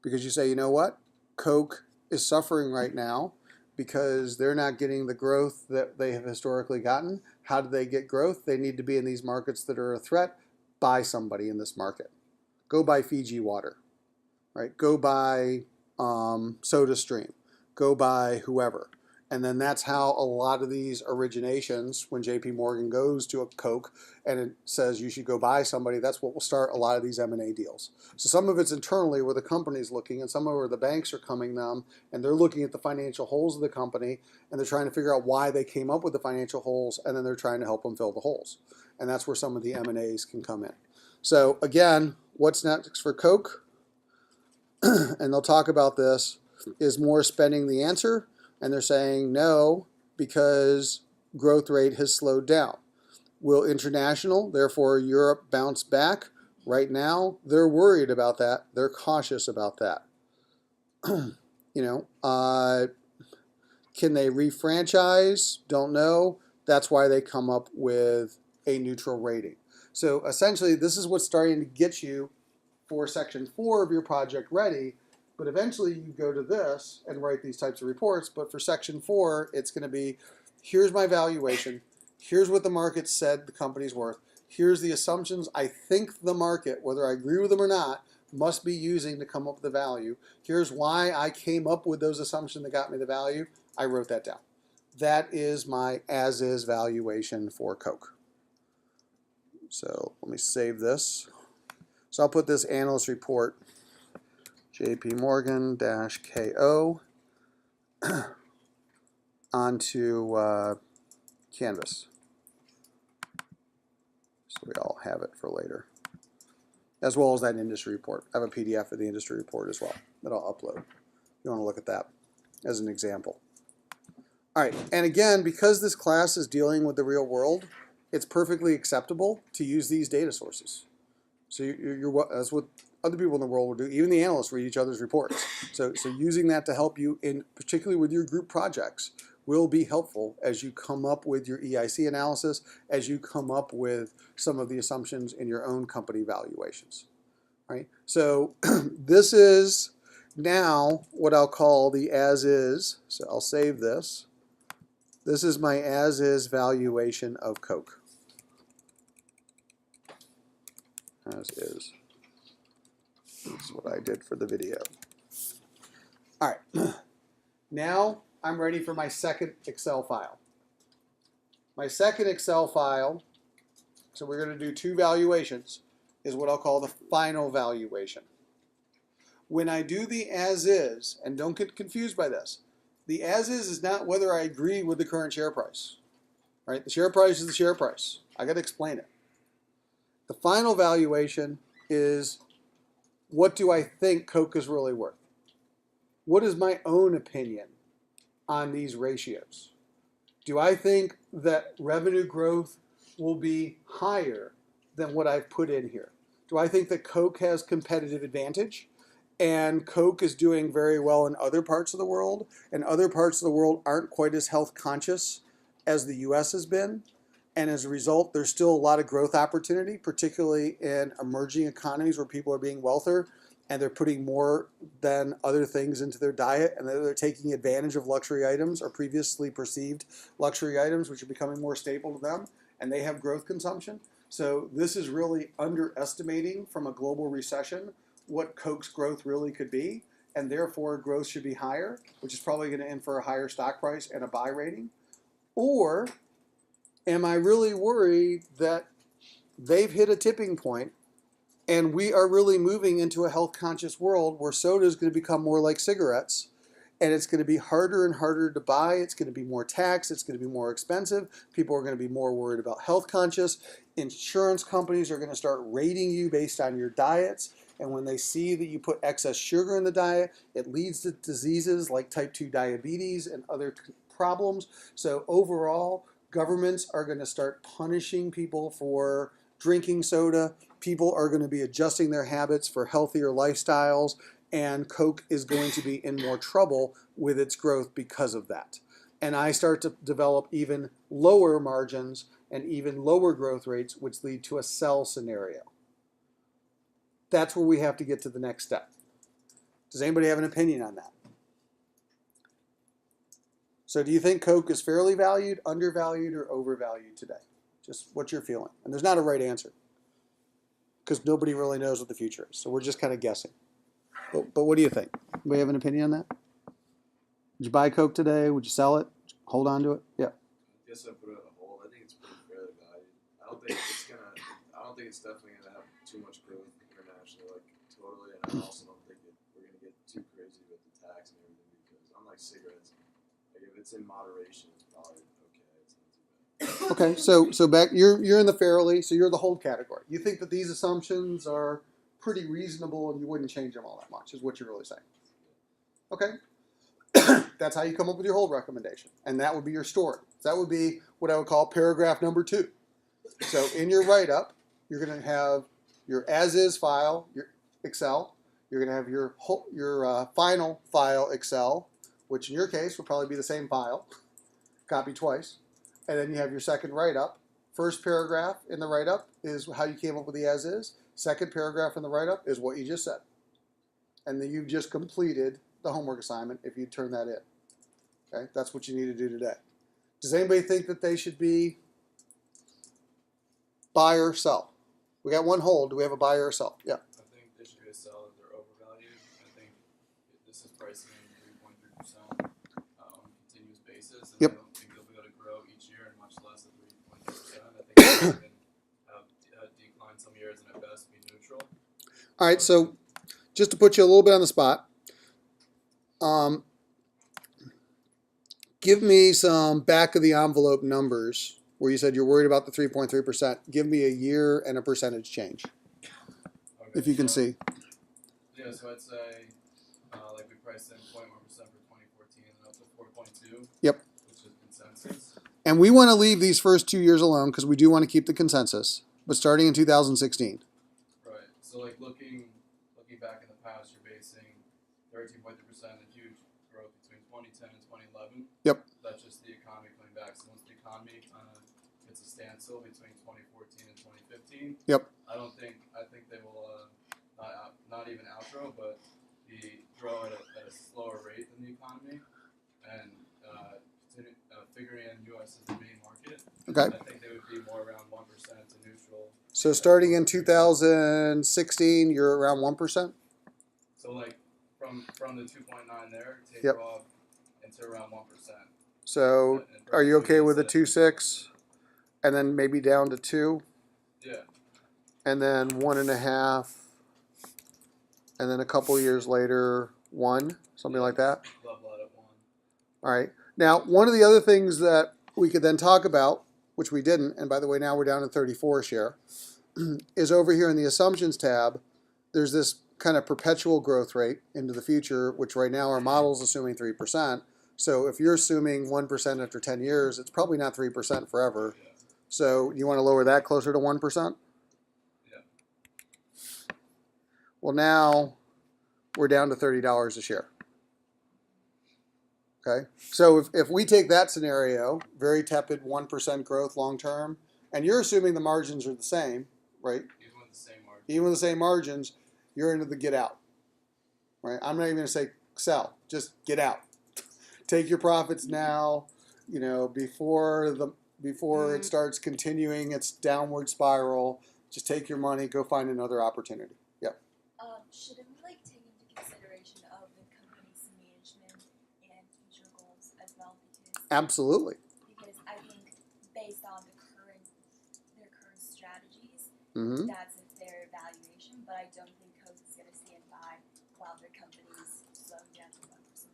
Because you say, you know what? Coke is suffering right now because they're not getting the growth that they have historically gotten. How do they get growth? They need to be in these markets that are a threat. Buy somebody in this market. Go buy Fiji water, right? Go buy SodaStream. Go buy whoever. And then that's how a lot of these originations, when JP Morgan goes to a Coke and it says you should go buy somebody, that's what will start a lot of these M&A deals. So some of it's internally where the company's looking, and some of where the banks are coming them, and they're looking at the financial holes of the company, and they're trying to figure out why they came up with the financial holes, and then they're trying to help them fill the holes. And that's where some of the M&As can come in. So again, what's next for Coke? And they'll talk about this, is more spending the answer? And they're saying no, because growth rate has slowed down. Will international, therefore Europe, bounce back? Right now, they're worried about that. They're cautious about that. Can they refranchise? Don't know. That's why they come up with a neutral rating. So essentially, this is what's starting to get you for section 4 of your project ready. But eventually you go to this and write these types of reports. But for section 4, it's going to be, here's my valuation. Here's what the market said the company's worth. Here's the assumptions I think the market, whether I agree with them or not, must be using to come up with the value. Here's why I came up with those assumptions that got me the value. I wrote that down. That is my as-is valuation for Coke. So let me save this. So I'll put this analyst report, JP Morgan-KO, onto Canvas. So we all have it for later, as well as that industry report. I have a PDF of the industry report as well that I'll upload. You want to look at that as an example. All right, and again, because this class is dealing with the real world, it's perfectly acceptable to use these data sources. So that's what other people in the world will do. Even the analysts read each other's reports. So using that to help you, particularly with your group projects, will be helpful as you come up with your EIC analysis, as you come up with some of the assumptions in your own company valuations. Right? So this is now what I'll call the as-is. So I'll save this. This is my as-is valuation of Coke. As is. This is what I did for the video. All right. Now I'm ready for my second Excel file. My second Excel file, so we're going to do 2 valuations, is what I'll call the final valuation. When I do the as-is, and don't get confused by this, the as-is is not whether I agree with the current share price. Right? The share price is the share price. I got to explain it. The final valuation is, what do I think Coke is really worth? What is my own opinion on these ratios? Do I think that revenue growth will be higher than what I've put in here? Do I think that Coke has competitive advantage and Coke is doing very well in other parts of the world, and other parts of the world aren't quite as health conscious as the US has been? And as a result, there's still a lot of growth opportunity, particularly in emerging economies where people are being wealthier and they're putting more than other things into their diet, and they're taking advantage of luxury items or previously perceived luxury items, which are becoming more staple to them, and they have growth consumption. So this is really underestimating from a global recession what Coke's growth really could be, and therefore growth should be higher, which is probably going to infer a higher stock price and a buy rating. Or am I really worried that they've hit a tipping point and we are really moving into a health conscious world where soda is going to become more like cigarettes, and it's going to be harder and harder to buy. It's going to be more taxed. It's going to be more expensive. People are going to be more worried about health conscious. Insurance companies are going to start rating you based on your diets. And when they see that you put excess sugar in the diet, it leads to diseases like type 2 diabetes and other problems. So overall, governments are going to start punishing people for drinking soda. People are going to be adjusting their habits for healthier lifestyles, and Coke is going to be in more trouble with its growth because of that. And I start to develop even lower margins and even lower growth rates, which lead to a sell scenario. That's where we have to get to the next step. Does anybody have an opinion on that? So do you think Coke is fairly valued, undervalued, or overvalued today? Just what you're feeling. And there's not a right answer, because nobody really knows what the future is. So we're just kind of guessing. But what do you think? Anybody have an opinion on that? Would you buy Coke today? Would you sell it? Hold on to it? Yeah. I guess I put it on a hold. I think it's pretty fairly valued. I don't think it's definitely gonna have too much growth internationally, like totally. And I also don't think we're gonna get too crazy with the tax and everything, because unlike cigarettes, like if it's in moderation, it's probably okay. It's not too bad. Okay, so back you're in the fairly, so you're the hold category. You think that these assumptions are pretty reasonable and you wouldn't change them all that much, is what you're really saying. Okay. That's how you come up with your hold recommendation. And that would be your story. That would be what I would call paragraph number 2. So in your write-up, you're going to have your as-is file, your Excel. You're going to have your final file Excel, which in your case will probably be the same file, copy twice. And then you have your second write-up. First paragraph in the write-up is how you came up with the as-is. Second paragraph in the write-up is what you just said. And then you've just completed the homework assignment if you turn that in. Okay, that's what you need to do today. Does anybody think that they should be buy or sell? We got one hold. Do we have a buy or a sell? Yeah. I think they should be a sell if they're overvalued. I think this is pricing in 3.3% on a continuous basis. And Yep. I don't think they'll be able to grow each year, and much less at 3.3%. I think they'll even have decline some years and at best be neutral. All right, so just to put you a little bit on the spot, give me some back of the envelope numbers where you said you're worried about the 3.3%. Give me a year and a percentage change, Okay, if you can so, see. Yeah, so I'd say like we priced in 0.1% for 2014 and up to 4.2. Yep. Which is consensus. And we want to leave these first 2 years alone because we do want to keep the consensus, but starting in 2016. Right. So like looking back in the past, you're basing 13.3% in huge growth between 2010 and 2011. Yep. That's just the economy coming back. So once the economy kind of hits a standstill between 2014 and 2015. Yep. I think they will not even outgrow, but grow at a slower rate than the economy, and figuring in U.S. as the main market. Okay. I think they would be more around 1% to neutral. So starting in 2016, you're around 1%? So like from the 2.9 there, take Yep. off into around 1%. So are you okay with a 2.6 and then maybe down to 2? Yeah. And then 1.5, and then a couple years later, 1, something like that? Level out at 1. All right. Now, one of the other things that we could then talk about, which we didn't, and by the way, now we're down to 34 share, is over here in the assumptions tab, there's this kind of perpetual growth rate into the future, which right now our model's assuming 3%. So if you're assuming 1% after 10 years, it's probably not 3% forever. Yeah. So you want to lower that closer to 1%? Yeah. Well, now we're down to $30 a share. Okay, so if we take that scenario, very tepid 1% growth long term, and you're assuming the margins are the same, right? Even with the same margin. Even with the same margins, you're into the get out, right? I'm not even going to say sell, just get out. Take your profits now, you know, before it starts continuing its downward spiral. Just take your money, go find another opportunity. Yep. Shouldn't we take into consideration of the company's management and future goals as well? Absolutely. Because I think based on their current strategies, Mm-hmm. that's their valuation. But I don't think Coke is going to stand by while their company's slowing down to 1%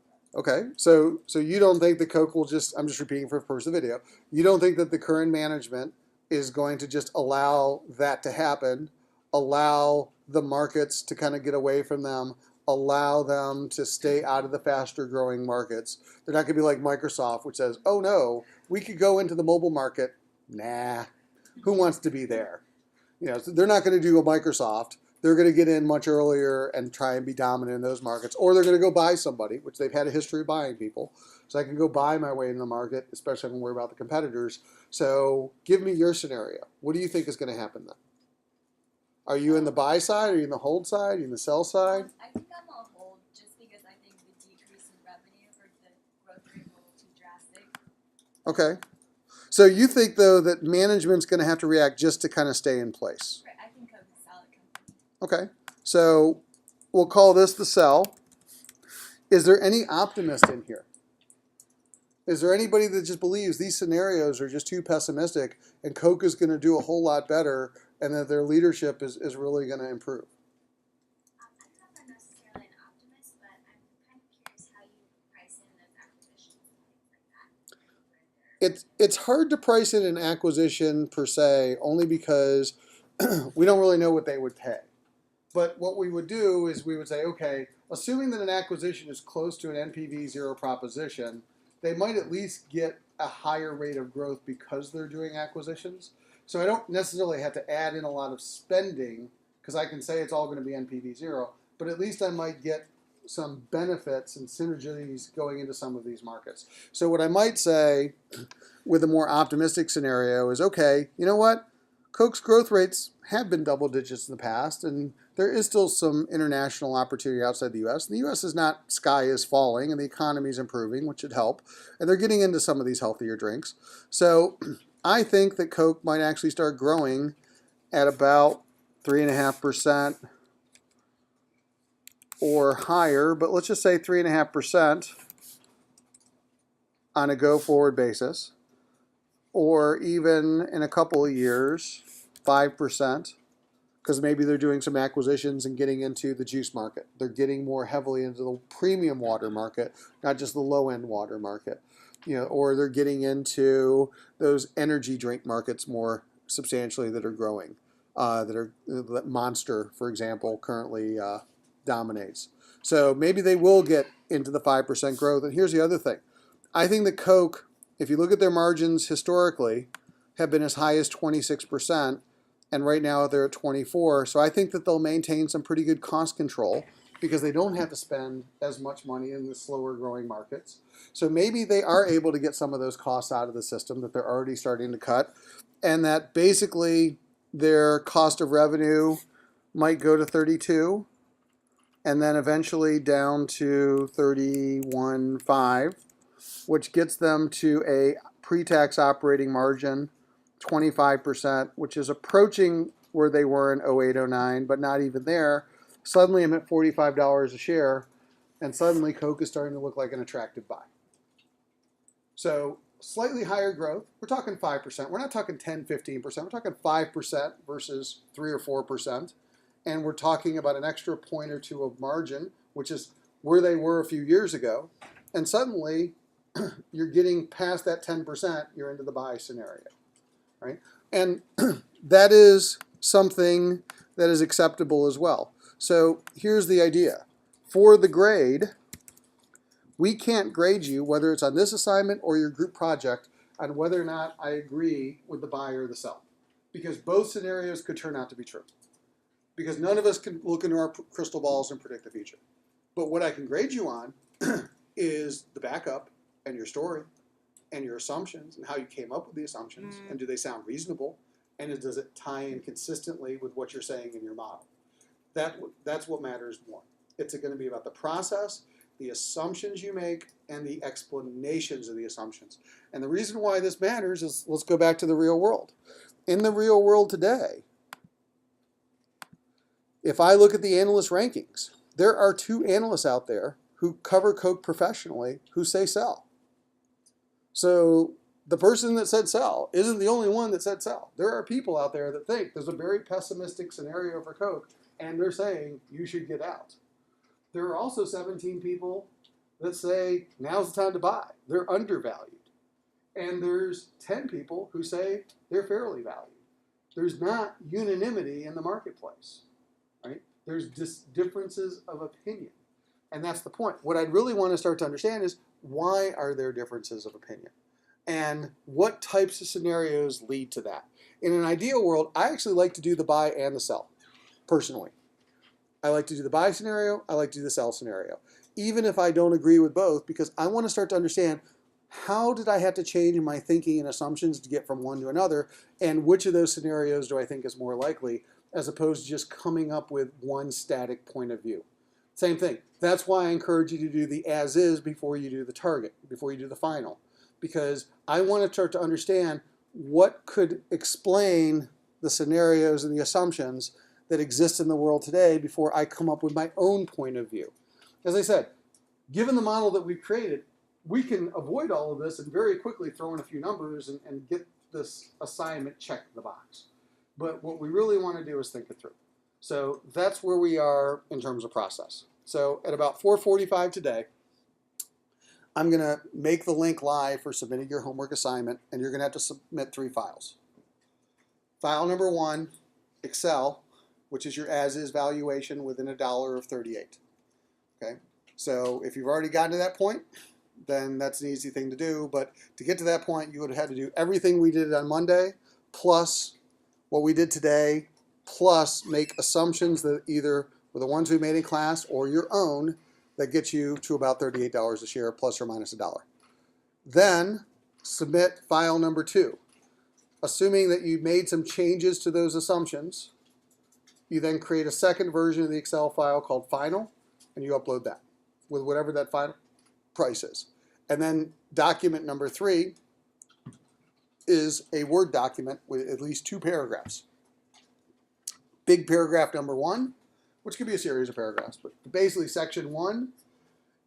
growth. Okay, so you don't think that Coke will just, I'm just repeating for the purpose of the video, you don't think that the current management is going to just allow that to happen, allow the markets to kind of get away from them, allow them to stay out of the faster growing markets? They're not going to be like Microsoft, which says, oh no, we could go into the mobile market. Nah, who wants to be there? You know, so they're not going to do a Microsoft. They're going to get in much earlier and try and be dominant in those markets. Or they're going to go buy somebody, which they've had a history of buying people. So I can go buy my way in the market, especially if I'm worried about the competitors. So give me your scenario. What do you think is going to happen then? Are you in the buy side? Are you in the hold side? Are you in the sell side? I think I'm on hold just because I think the decrease in revenue or the growth rate is a little too drastic. Okay. So you think, though, that management's going to have to react just to kind of stay in place? Right, I think Coke is a solid company. Okay. So we'll call this the sell. Is there any optimist in here? Is there anybody that just believes these scenarios are just too pessimistic and Coke is going to do a whole lot better and that their leadership is really going to improve? I'm not necessarily an optimist, but I'm kind of curious how you price in those acquisitions and things like that, where they're it's hard to price in an acquisition per se, only because we don't really know what they would pay. But what we would do is we would say, okay, assuming that an acquisition is close to an NPV zero proposition, they might at least get a higher rate of growth because they're doing acquisitions. So I don't necessarily have to add in a lot of spending, because I can say it's all going to be NPV zero, but at least I might get some benefits and synergies going into some of these markets. So what I might say with a more optimistic scenario is, okay, you know what? Coke's growth rates have been double digits in the past, and there is still some international opportunity outside the U.S. And the U.S. is not sky is falling, and the economy is improving, which should help. And they're getting into some of these healthier drinks. So I think that Coke might actually start growing at about 3.5% or higher, but let's just say 3.5% on a go-forward basis, or even in a couple of years, 5%, because maybe they're doing some acquisitions and getting into the juice market. They're getting more heavily into the premium water market, not just the low-end water market. Or they're getting into those energy drink markets more substantially that are growing. That Monster, for example, currently dominates. So maybe they will get into the 5% growth. And here's the other thing. I think that Coke, if you look at their margins historically, have been as high as 26%, and right now they're at 24%. So I think that they'll maintain some pretty good cost control because they don't have to spend as much money in the slower growing markets. So maybe they are able to get some of those costs out of the system that they're already starting to cut, and that basically their cost of revenue might go to 32, and then eventually down to 31.5, which gets them to a pre-tax operating margin 25%, which is approaching where they were in 08, 09, but not even there. Suddenly I'm at $45 a share, and suddenly Coke is starting to look like an attractive buy. So slightly higher growth. We're talking 5%. We're not talking 10, 15%. We're talking 5% versus 3 or 4%. And we're talking about an extra point or two of margin, which is where they were a few years ago. And suddenly you're getting past that 10%, you're into the buy scenario, right? And that is something that is acceptable as well. So here's the idea. For the grade, we can't grade you, whether it's on this assignment or your group project, on whether or not I agree with the buy or the sell. Because both scenarios could turn out to be true. Because none of us can look into our crystal balls and predict the future. But what I can grade you on is the backup and your story and your assumptions and how you came up with the assumptions, and do they sound reasonable, and does it tie in consistently with what you're saying in your model. That's what matters more. It's going to be about the process, the assumptions you make, and the explanations of the assumptions. And the reason why this matters is, let's go back to the real world. In the real world today, if I look at the analyst rankings, there are 2 analysts out there who cover Coke professionally who say sell. So the person that said sell isn't the only one that said sell. There are people out there that think there's a very pessimistic scenario for Coke, and they're saying you should get out. There are also 17 people that say now's the time to buy. They're undervalued. And there's 10 people who say they're fairly valued. There's not unanimity in the marketplace, right? There's differences of opinion. And that's the point. What I'd really want to start to understand is, why are there differences of opinion? And what types of scenarios lead to that? In an ideal world, I actually like to do the buy and the sell, personally. I like to do the buy scenario, I like to do the sell scenario, even if I don't agree with both, because I want to start to understand, how did I have to change my thinking and assumptions to get from one to another, and which of those scenarios do I think is more likely, as opposed to just coming up with one static point of view. Same thing. That's why I encourage you to do the as is before you do the target, before you do the final. Because I want to start to understand what could explain the scenarios and the assumptions that exist in the world today before I come up with my own point of view. As I said, given the model that we've created, we can avoid all of this and very quickly throw in a few numbers and get this assignment checked in the box. But what we really want to do is think it through. So that's where we are in terms of process. So at about 4:45 today, I'm going to make the link live for submitting your homework assignment, and you're going to have to submit 3 files. File number 1, Excel, which is your as-is valuation within $1 of 38. Okay, so if you've already gotten to that point, then that's an easy thing to do. But to get to that point, you would have had to do everything we did on Monday, plus what we did today, plus make assumptions that either were the ones we made in class or your own that get you to about $38 a share, plus or minus $1. Then submit file number 2. Assuming that you made some changes to those assumptions, you then create a second version of the Excel file called final, and you upload that with whatever that final price is. And then document number 3 is a Word document with at least 2 paragraphs. Big paragraph number 1, which could be a series of paragraphs, but basically section 1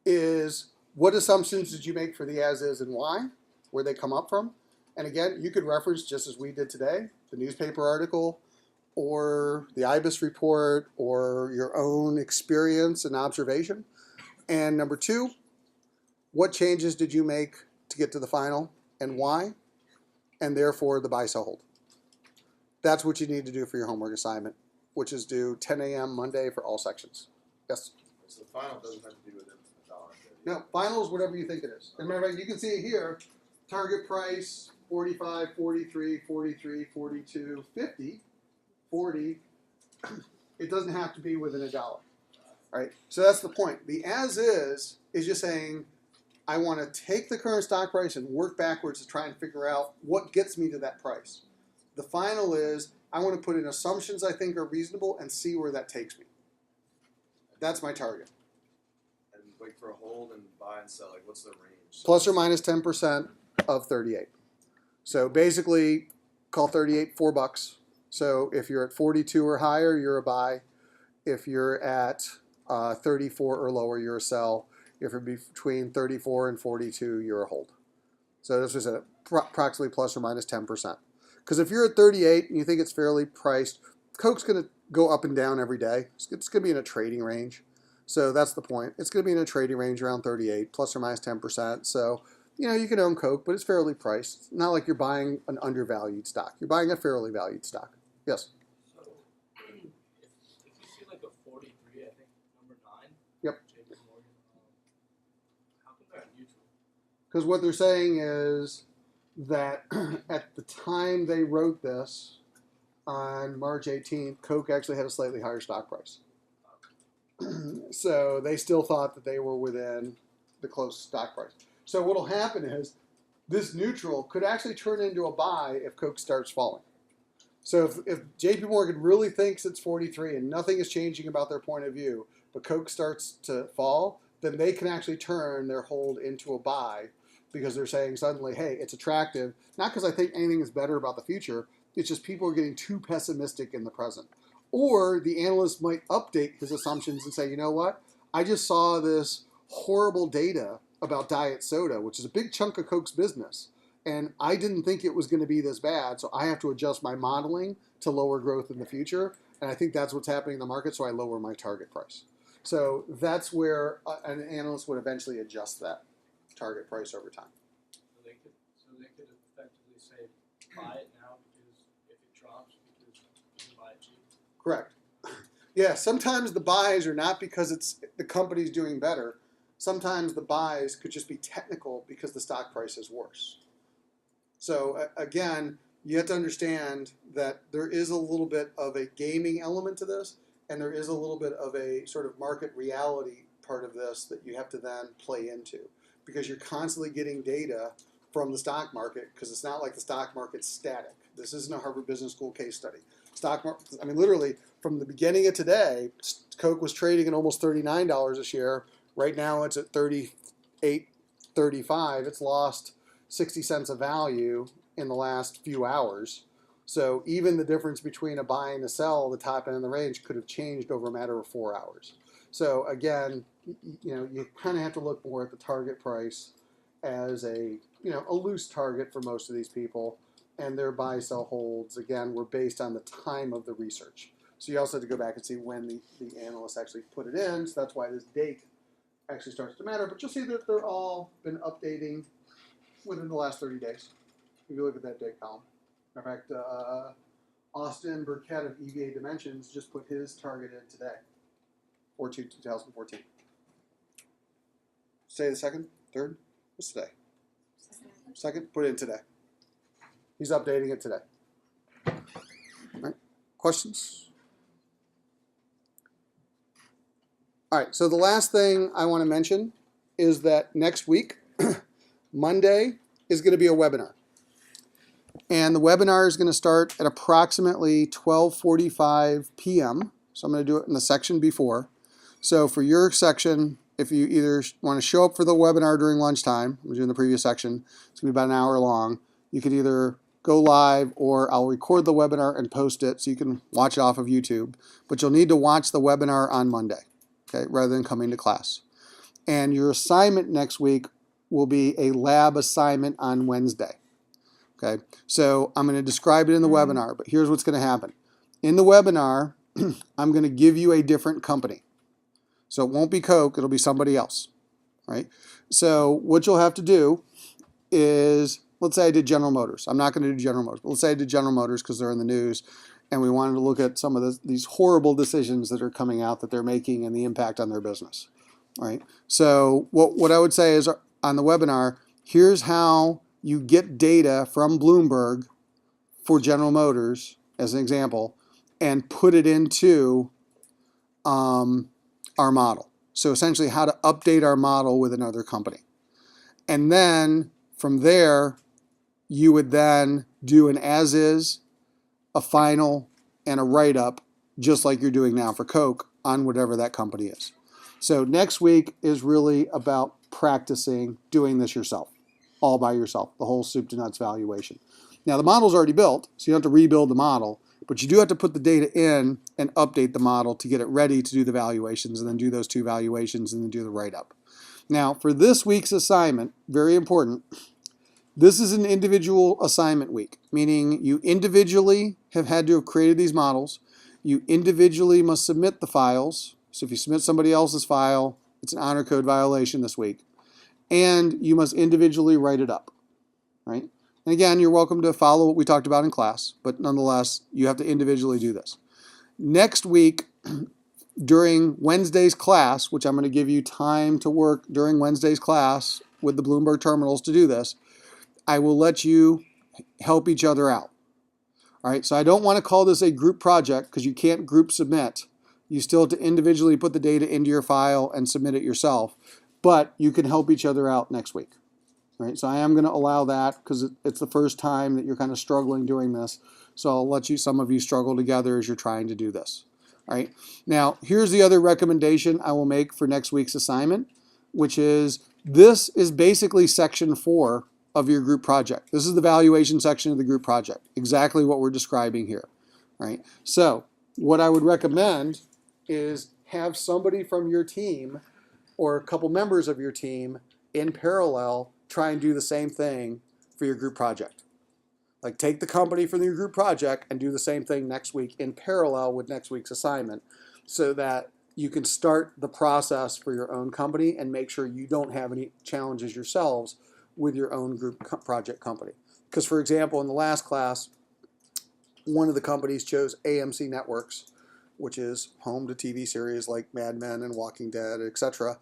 is what assumptions did you make for the as-is and why, where they come up from. And again, you could reference, just as we did today, the newspaper article or the IBIS report or your own experience and observation. And number 2, what changes did you make to get to the final and why, and therefore the buy, sell, hold. That's what you need to do for your homework assignment, which is due 10 a.m. Monday for all sections. Yes? So the final doesn't have to be within $1. No, final is whatever you think it is. And remember, you can see it here, target price, 45, 43, 43, 42, 50, 40. It doesn't have to be within $1. Right? So that's the point. The as-is is just saying, I want to take the current stock price and work backwards to try and figure out what gets me to that price. The final is, I want to put in assumptions I think are reasonable and see where that takes me. That's my target. And like for a hold and buy and sell, like what's the range? Plus or minus 10% of 38. So basically, call 38 $4. So if you're at 42 or higher, you're a buy. If you're at 34 or lower, you're a sell. If you're between 34 and 42, you're a hold. So this is approximately plus or minus 10%. Because if you're at 38 and you think it's fairly priced, Coke's going to go up and down every day. It's going to be in a trading range. So that's the point. It's going to be in a trading range around 38, plus or minus 10%. So, you know, you can own Coke, but it's fairly priced. It's not like you're buying an undervalued stock. You're buying a fairly valued stock. Yes? So, if you see like a 43, I think number 9. Yep. JP Morgan. How come they're neutral? Because what they're saying is that at the time they wrote this, on March 18th, Coke actually had a slightly higher stock price. So they still thought that they were within the close stock price. So what will happen is this neutral could actually turn into a buy if Coke starts falling. So if JP Morgan really thinks it's 43 and nothing is changing about their point of view, but Coke starts to fall, then they can actually turn their hold into a buy because they're saying suddenly, hey, it's attractive. Not because I think anything is better about the future. It's just people are getting too pessimistic in the present. Or the analyst might update his assumptions and say, you know what? I just saw this horrible data about diet soda, which is a big chunk of Coke's business. And I didn't think it was going to be this bad, so I have to adjust my modeling to lower growth in the future. And I think that's what's happening in the market, so I lower my target price. So that's where an analyst would eventually adjust that target price over time. So they could effectively say buy it now because if it drops, because you can buy it cheap. Correct. Yeah, sometimes the buys are not because it's the company's doing better. Sometimes the buys could just be technical because the stock price is worse. So again, you have to understand that there is a little bit of a gaming element to this, and there is a little bit of a sort of market reality part of this that you have to then play into, because you're constantly getting data from the stock market, because it's not like the stock market's static. This isn't a Harvard Business School case study. Stock market, I mean, literally from the beginning of today, Coke was trading at almost $39 a share. Right now it's at $38, $35. It's lost 60 cents of value in the last few hours. So even the difference between a buy and a sell, the top end of the range, could have changed over a matter of 4 hours. So again, you know, you kind of have to look more at the target price as a loose target for most of these people, and their buy sell holds again were based on the time of the research. So you also have to go back and see when the analyst actually put it in. So that's why this date actually starts to matter. But you'll see that they're all been updating within the last 30 days. If you look at that date column. In fact, Austin Burkett of EVA Dimensions just put his target in today, 2014. Say the second, third. What's today? Second. Put it in today. He's updating it today. All right. Questions? All right. So the last thing I want to mention is that next week, Monday, is going to be a webinar. And the webinar is going to start at approximately 12:45 p.m. So I'm going to do it in the section before. So for your section, if you either want to show up for the webinar during lunchtime, I'm doing the previous section, it's going to be about an hour long. You could either go live or I'll record the webinar and post it so you can watch it off of YouTube. But you'll need to watch the webinar on Monday, okay, rather than coming to class. And your assignment next week will be a lab assignment on Wednesday. Okay, so I'm going to describe it in the webinar, but here's what's going to happen. In the webinar, I'm going to give you a different company. So it won't be Coke, it'll be somebody else, right? So what you'll have to do is, let's say I did General Motors. I'm not going to do General Motors, but let's say I did General Motors because they're in the news, and we wanted to look at some of these horrible decisions that are coming out that they're making and the impact on their business, right? So what I would say is on the webinar, here's how you get data from Bloomberg for General Motors, as an example, and put it into our model. So essentially how to update our model with another company. And then from there, you would then do an as-is, a final, and a write-up, just like you're doing now for Coke on whatever that company is. So next week is really about practicing doing this yourself, all by yourself, the whole soup to nuts valuation. Now the model's already built, so you don't have to rebuild the model, but you do have to put the data in and update the model to get it ready to do the valuations and then do those 2 valuations and then do the write-up. Now for this week's assignment, very important, this is an individual assignment week, meaning you individually have had to have created these models. You individually must submit the files. So if you submit somebody else's file, it's an honor code violation this week. And you must individually write it up, right? And again, you're welcome to follow what we talked about in class, but nonetheless, you have to individually do this. Next week, during Wednesday's class, which I'm going to give you time to work during Wednesday's class with the Bloomberg terminals to do this, I will let you help each other out. All right, so I don't want to call this a group project because you can't group submit. You still have to individually put the data into your file and submit it yourself, but you can help each other out next week. Right, so I am going to allow that because it's the first time that you're kind of struggling doing this. So I'll let some of you struggle together as you're trying to do this. All right, now here's the other recommendation I will make for next week's assignment, which is this is basically section 4 of your group project. This is the valuation section of the group project, exactly what we're describing here. All right, so what I would recommend is have somebody from your team or a couple members of your team in parallel try and do the same thing for your group project. Like take the company from your group project and do the same thing next week in parallel with next week's assignment so that you can start the process for your own company and make sure you don't have any challenges yourselves with your own group project company. Because for example, in the last class, one of the companies chose AMC Networks, which is home to TV series like Mad Men and Walking Dead, etc.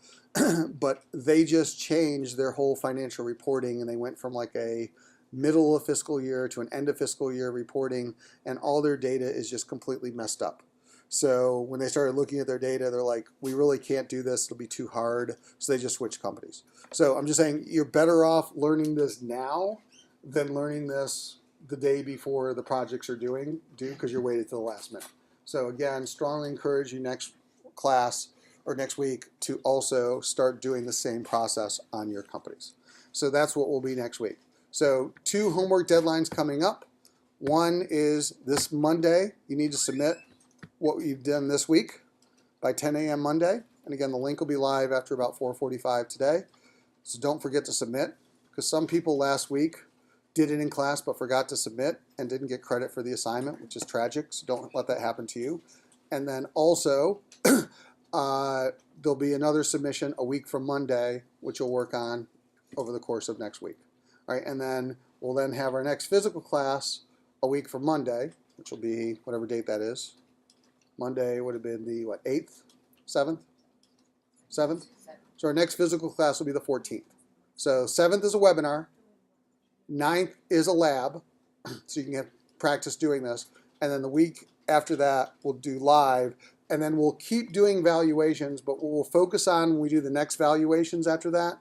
But they just changed their whole financial reporting and they went from like a middle of fiscal year to an end of fiscal year reporting, and all their data is just completely messed up. So when they started looking at their data, they're like, we really can't do this, it'll be too hard. So they just switched companies. So I'm just saying you're better off learning this now than learning this the day before the projects are due because you're waiting till the last minute. So again, strongly encourage you next class or next week to also start doing the same process on your companies. So that's what will be next week. So 2 homework deadlines coming up. One is this Monday. You need to submit what you've done this week by 10 a.m. Monday. And again, the link will be live after about 4:45 today. So don't forget to submit because some people last week did it in class but forgot to submit and didn't get credit for the assignment, which is tragic. So don't let that happen to you. And then also, There'll be another submission a week from Monday, which we'll work on over the course of next week. All right, and then we'll then have our next physical class a week from Monday, which will be whatever date that is. Monday would have been the, what, 8th? 7th? 7th? So our next physical class will be the 14th. So 7th is a webinar. 9th is a lab, so you can have practice doing this. And then the week after that, we'll do live. And then we'll keep doing valuations, but what we'll focus on when we do the next valuations after that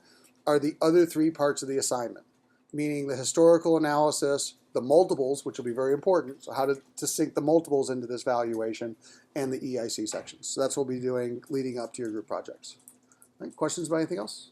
are the other 3 parts of the assignment, meaning the historical analysis, the multiples, which will be very important, so how to sync the multiples into this valuation, and the EIC sections. So that's what we'll be doing leading up to your group projects. All right, questions about anything else?